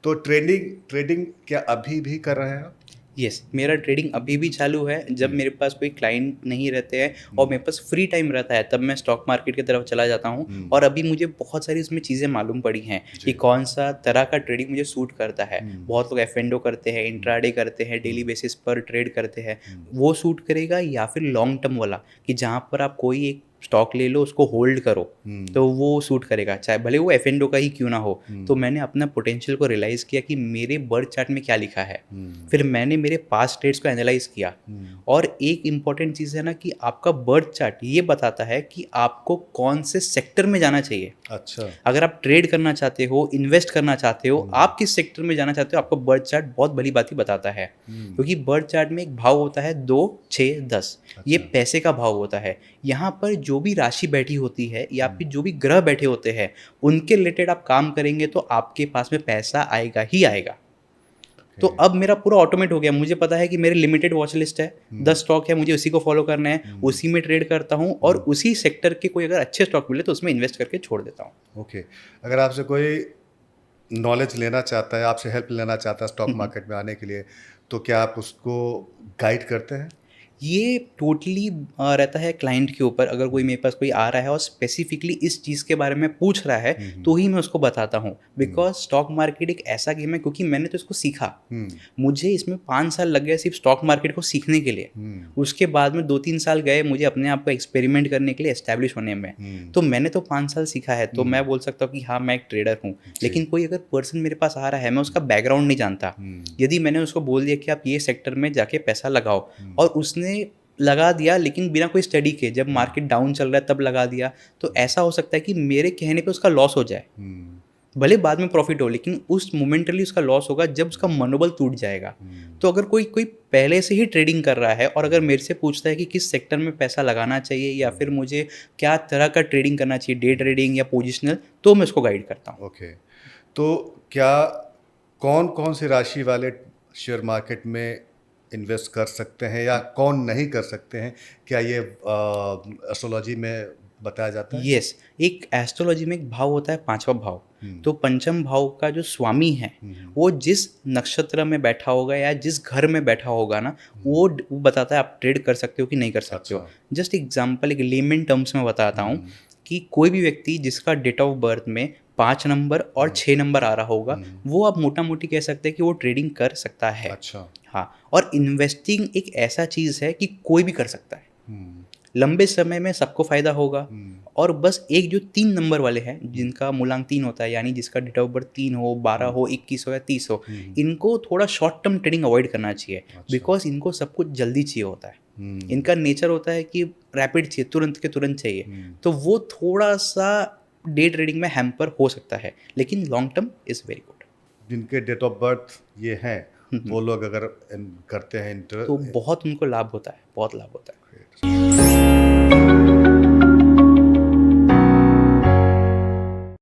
तो trading trading क्या अभी भी कर रहे हैं आप? यस, मेरा ट्रेडिंग अभी भी चालू है। जब मेरे पास कोई क्लाइंट नहीं रहते हैं और मेरे पास फ्री टाइम रहता है, तब मैं स्टॉक मार्केट की तरफ चला जाता हूँ। और अभी मुझे बहुत सारी उसमें चीज़ें मालूम पड़ी हैं कि जी। कौन सा तरह का ट्रेडिंग मुझे सूट करता है। हुँ। बहुत लोग एफ&ओ करते हैं, इंट्राडे करते हैं, डेली बेसिस पर ट्रेड करते हैं। वो सूट करेगा, या फिर लॉन्ग टर्म वाला कि जहाँ पर आप कोई एक स्टॉक ले लो, उसको होल्ड करो, तो वो सूट करेगा, चाहे भले वो एफ&ओ का ही क्यों ना हो। तो मैंने अपना पोटेंशियल को रियलाइज़ किया कि मेरे बर्थ चार्ट में क्या लिखा है। फिर मैंने मेरे पास्ट ट्रेड्स को एनालाइज किया। और एक इम्पॉर्टेंट चीज़ है ना कि आपका बर्थ चार्ट ये बताता है कि आपको कौन से सेक्टर में जाना चाहिए। अच्छा। अगर आप ट्रेड करना चाहते हो, इन्वेस्ट करना चाहते हो, आप किस सेक्टर में जाना चाहते हो, आपका बर्थ चार्ट बहुत भली बात ही बताता है। क्योंकि बर्थ चार्ट में एक भाव होता है 2, 6, 10। ये अच्छा। पैसे का भाव होता है। यहाँ पर जो भी राशि बैठी होती है या फिर जो भी ग्रह बैठे होते हैं, उनके रिलेटेड आप काम करेंगे तो आपके पास में पैसा आएगा ही आएगा। तो ओके। अब मेरा पूरा ऑटोमेट हो गया। मुझे पता है कि मेरे लिमिटेड वॉच लिस्ट है, 10 स्टॉक है, मुझे उसी को फॉलो करना है, उसी में ट्रेड करता हूँ और उसी सेक्टर के कोई अगर अच्छे स्टॉक मिले तो उसमें इन्वेस्ट करके छोड़ देता हूँ। ओके। अगर आपसे कोई नॉलेज लेना चाहता है, आपसे हेल्प लेना चाहता है स्टॉक मार्केट में आने के लिए, तो क्या आप उसको गाइड करते हैं? ये टोटली रहता है क्लाइंट के ऊपर। अगर कोई मेरे पास कोई आ रहा है और स्पेसिफिकली इस चीज़ के बारे में पूछ रहा है, तो ही मैं उसको बताता हूँ। बिकॉज स्टॉक मार्केट एक ऐसा गेम है, क्योंकि मैंने तो इसको सीखा। मुझे इसमें 5 साल लग गए सिर्फ स्टॉक मार्केट को सीखने के लिए। उसके बाद में 2-3 साल गए मुझे अपने आप को एक्सपेरिमेंट करने के लिए, एस्टैब्लिश होने में। तो मैंने तो 5 साल सीखा है, तो मैं बोल सकता हूँ कि हाँ, मैं एक ट्रेडर हूँ। लेकिन कोई अगर पर्सन मेरे पास आ रहा है, मैं उसका बैकग्राउंड नहीं जानता। यदि मैंने उसको बोल दिया कि आप ये सेक्टर में जाके पैसा लगाओ, और उसने लगा दिया लेकिन बिना कोई स्टडी के, जब मार्केट डाउन चल रहा है तब लगा दिया, तो ऐसा हो सकता है कि मेरे कहने पे उसका लॉस हो जाए। भले बाद में प्रॉफिट हो, लेकिन उस मोमेंटली उसका लॉस होगा जब उसका मनोबल टूट जाएगा। तो अगर कोई कोई पहले से ही ट्रेडिंग कर रहा है और अगर मेरे से पूछता है कि किस सेक्टर में पैसा लगाना चाहिए या फिर मुझे क्या तरह का ट्रेडिंग करना चाहिए, डे ट्रेडिंग या पोजिशनल, तो मैं उसको गाइड करता हूँ। ओके। तो क्या कौन-कौन सी राशि वाले शेयर मार्केट में इन्वेस्ट कर सकते हैं या कौन नहीं कर सकते हैं? क्या ये एस्ट्रोलॉजी में बताया जाता है? यस, एक एस्ट्रोलॉजी में एक भाव होता है, पांचवा भाव। तो पंचम भाव का जो स्वामी है, वो जिस नक्षत्र में बैठा होगा या जिस घर में बैठा होगा ना, वो बताता है आप ट्रेड कर सकते हो कि नहीं कर सकते अच्छा। हो। जस्ट एग्जांपल, एक लेमन टर्म्स में बताता हूँ कि कोई भी व्यक्ति जिसका डेट ऑफ बर्थ में 5 नंबर और 6 नंबर आ रहा होगा, वो आप मोटा मोटी कह सकते हैं कि वो ट्रेडिंग कर सकता है। अच्छा। हाँ, और इन्वेस्टिंग एक ऐसा चीज़ है कि कोई भी कर सकता है, हुँ। लंबे समय में सबको फ़ायदा होगा। हुँ। और बस एक जो 3 नंबर वाले हैं, जिनका मूलांक 3 होता है, यानी जिसका डेट ऑफ बर्थ 3 हो, 12 हो, 21 हो या 30 हो, इनको थोड़ा शॉर्ट टर्म ट्रेडिंग अवॉइड करना चाहिए। अच्छा। बिकॉज़ इनको सब कुछ जल्दी चाहिए होता है। हुँ। इनका नेचर होता है कि रैपिड चाहिए, तुरंत के तुरंत चाहिए। तो वो थोड़ा-सा डे ट्रेडिंग में हैम्पर हो सकता है, लेकिन long term is very good. जिनके डेट ऑफ बर्थ ये हैं, वो लोग अगर करते हैं तो इंटर बहुत उनको लाभ होता है, बहुत लाभ होता है। ग्रेट।